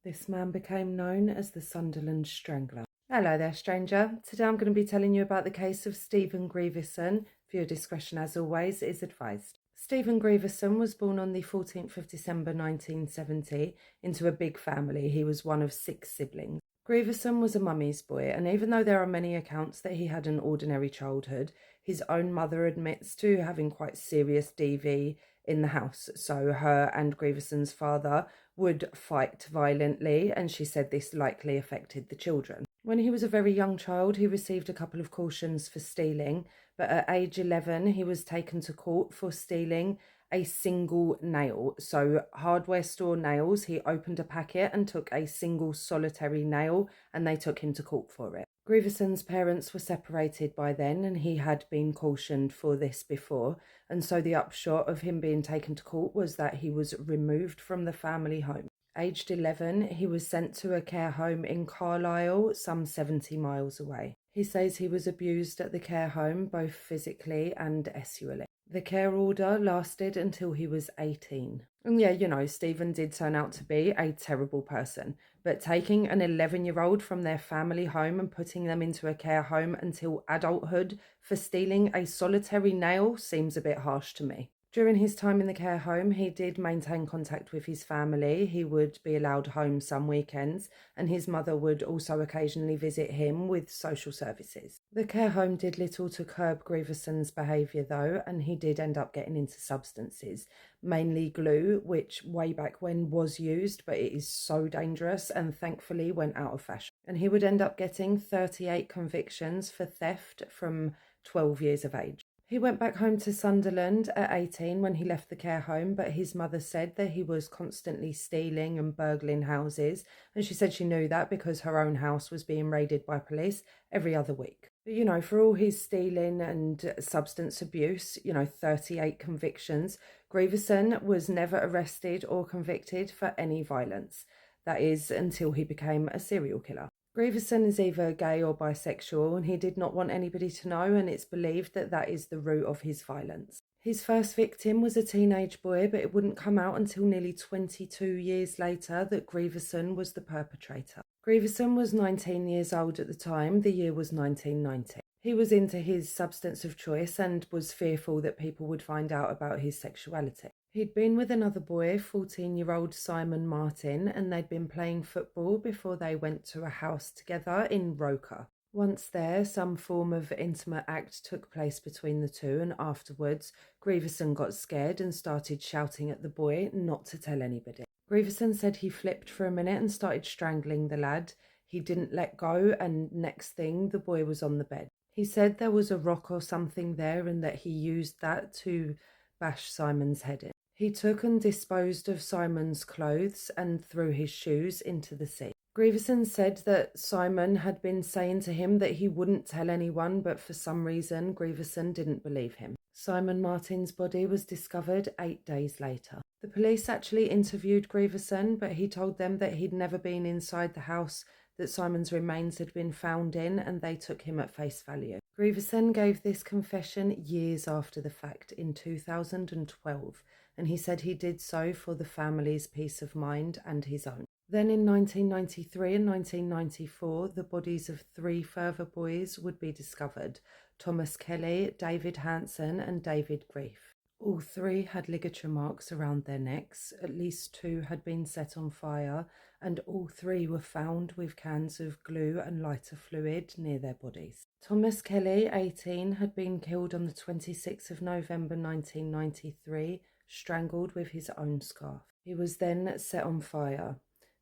This man became known as the Sunderland Strangler. Hello there, stranger. Today I'm going to be telling you about the case of Stephen Grieveson. Viewer discretion, as always, is advised. Stephen Grieveson was born on the 14th of December 1970 into a big family. He was one of 6 siblings. Grieveson was a mummy's boy, and even though there are many accounts that he had an ordinary childhood, his own mother admits to having quite serious DV in the house. So her and Grieveson's father would fight violently, and she said this likely affected the children. When he was a very young child, he received a couple of cautions for stealing, but at age 11, he was taken to court for stealing a single nail. So hardware store nails, he opened a packet and took a single solitary nail, and they took him to court for it. Grieveson's parents were separated by then, and he had been cautioned for this before, and so the upshot of him being taken to court was that he was removed from the family home. Aged 11, he was sent to a care home in Carlisle, some 70 miles away. He says he was abused at the care home, both physically and sexually. The care order lasted until he was 18. And yeah, Stephen did turn out to be a terrible person, but taking an 11-year-old from their family home and putting them into a care home until adulthood for stealing a solitary nail seems a bit harsh to me. During his time in the care home, he did maintain contact with his family. He would be allowed home some weekends, and his mother would also occasionally visit him with social services. The care home did little to curb Grieveson's behaviour though, and he did end up getting into substances, mainly glue, which way back when was used, but it is so dangerous and thankfully went out of fashion. And he would end up getting 38 convictions for theft from 12 years of age. He went back home to Sunderland at 18 when he left the care home, but his mother said that he was constantly stealing and burgling houses, and she said she knew that because her own house was being raided by police every other week. But for all his stealing and substance abuse, 38 convictions, Grieveson was never arrested or convicted for any violence. That is, until he became a serial killer. Grieveson is either gay or bisexual, and he did not want anybody to know, and it's believed that that is the root of his violence. His first victim was a teenage boy, but it wouldn't come out until nearly 22 years later that Grieveson was the perpetrator. Grieveson was 19 years old at the time. The year was 1990. He was into his substance of choice and was fearful that people would find out about his sexuality. He'd been with another boy, 14-year-old Simon Martin, and they'd been playing football before they went to a house together in Roker. Once there, some form of intimate act took place between the two, and afterwards, Grieveson got scared and started shouting at the boy not to tell anybody. Grieveson said he flipped for a minute and started strangling the lad. He didn't let go, and next thing, the boy was on the bed. He said there was a rock or something there and that he used that to bash Simon's head in. He took and disposed of Simon's clothes and threw his shoes into the sea. Grieveson said that Simon had been saying to him that he wouldn't tell anyone, but for some reason Grieveson didn't believe him. Simon Martin's body was discovered 8 days later. The police actually interviewed Grieveson, but he told them that he'd never been inside the house that Simon's remains had been found in, and they took him at face value. Grieveson gave this confession years after the fact in 2012, and he said he did so for the family's peace of mind and his own. Then in 1993 and 1994, the bodies of 3 further boys would be discovered: Thomas Kelly, David Hanson and David Grief. All 3 had ligature marks around their necks, at least 2 had been set on fire, and all 3 were found with cans of glue and lighter fluid near their bodies. Thomas Kelly, 18, had been killed on the 26th of November 1993, strangled with his own scarf. He was then set on fire.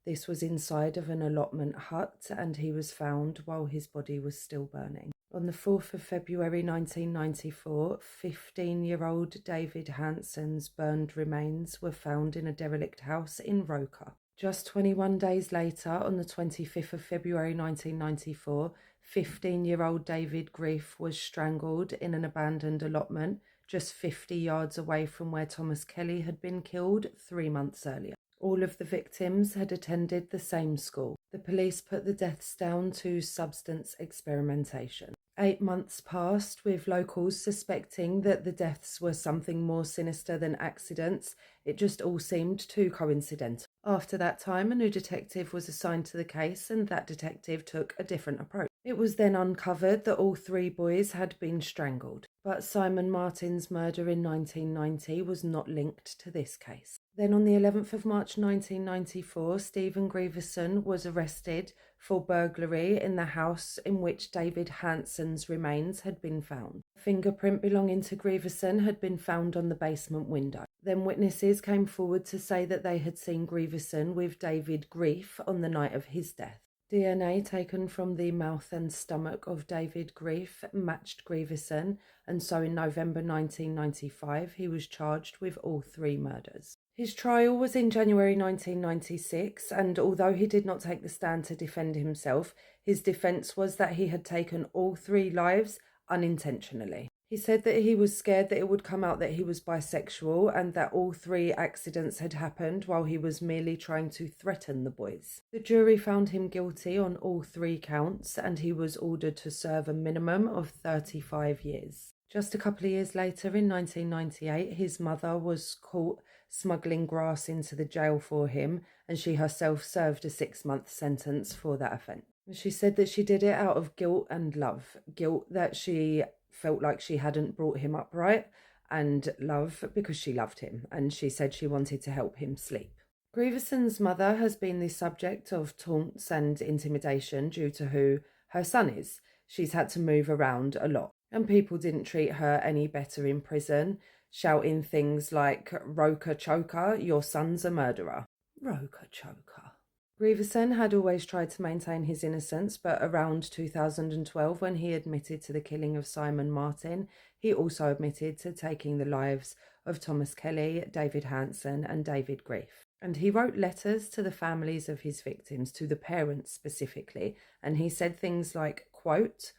This was inside of an allotment hut, and he was found while his body was still burning. On the 4th of February 1994, 15-year-old David Hanson's burned remains were found in a derelict house in Roker. Just 21 days later, on the 25th of February 1994, 15-year-old David Grief was strangled in an abandoned allotment just 50 yards away from where Thomas Kelly had been killed 3 months earlier. All of the victims had attended the same school. The police put the deaths down to substance experimentation. 8 months passed, with locals suspecting that the deaths were something more sinister than accidents. It just all seemed too coincidental. After that time, a new detective was assigned to the case, and that detective took a different approach. It was then uncovered that all three boys had been strangled, but Simon Martin's murder in 1990 was not linked to this case. Then on the 11th of March 1994, Stephen Grieveson was arrested for burglary in the house in which David Hanson's remains had been found. A fingerprint belonging to Grieveson had been found on the basement window. Then witnesses came forward to say that they had seen Grieveson with David Grief on the night of his death. DNA taken from the mouth and stomach of David Grief matched Grieveson, and so in November 1995 he was charged with all three murders. His trial was in January 1996, and although he did not take the stand to defend himself, his defence was that he had taken all three lives unintentionally. He said that he was scared that it would come out that he was bisexual and that all three accidents had happened while he was merely trying to threaten the boys. The jury found him guilty on all three counts, and he was ordered to serve a minimum of 35 years. Just a couple of years later, in 1998, his mother was caught smuggling grass into the jail for him, and she herself served a 6-month sentence for that offence. She said that she did it out of guilt and love. Guilt that she felt like she hadn't brought him up right, and love because she loved him, and she said she wanted to help him sleep. Grieveson's mother has been the subject of taunts and intimidation due to who her son is. She's had to move around a lot, and people didn't treat her any better in prison, shouting things like, "Roker Choker, your son's a murderer." Roker Choker. Grieveson had always tried to maintain his innocence, but around 2012, when he admitted to the killing of Simon Martin, he also admitted to taking the lives of Thomas Kelly, David Hanson, and David Grief. And he wrote letters to the families of his victims, to the parents specifically, and he said things like, quote,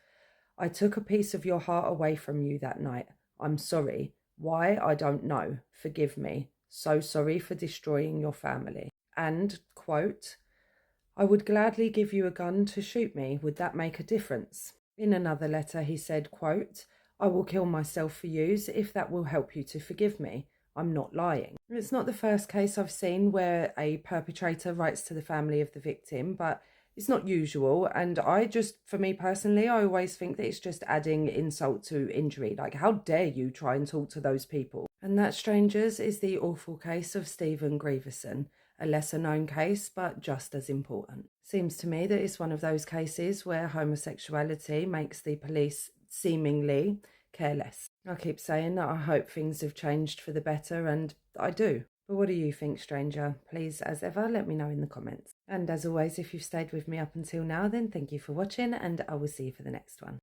"I took a piece of your heart away from you that night. I'm sorry. Why? I don't know. Forgive me. So sorry for destroying your family." And, quote, "I would gladly give you a gun to shoot me. Would that make a difference?" In another letter he said, quote, "I will kill myself for yous if that will help you to forgive me. I'm not lying." It's not the first case I've seen where a perpetrator writes to the family of the victim, but it's not usual. And for me personally, I always think that it's just adding insult to injury. Like, how dare you try and talk to those people? And that, strangers, is the awful case of Stephen Grieveson. A lesser known case, but just as important. Seems to me that it's one of those cases where homosexuality makes the police seemingly careless. I keep saying that I hope things have changed for the better, and I do. But what do you think, stranger? Please, as ever, let me know in the comments. And as always, if you've stayed with me up until now, then thank you for watching, and I will see you for the next one.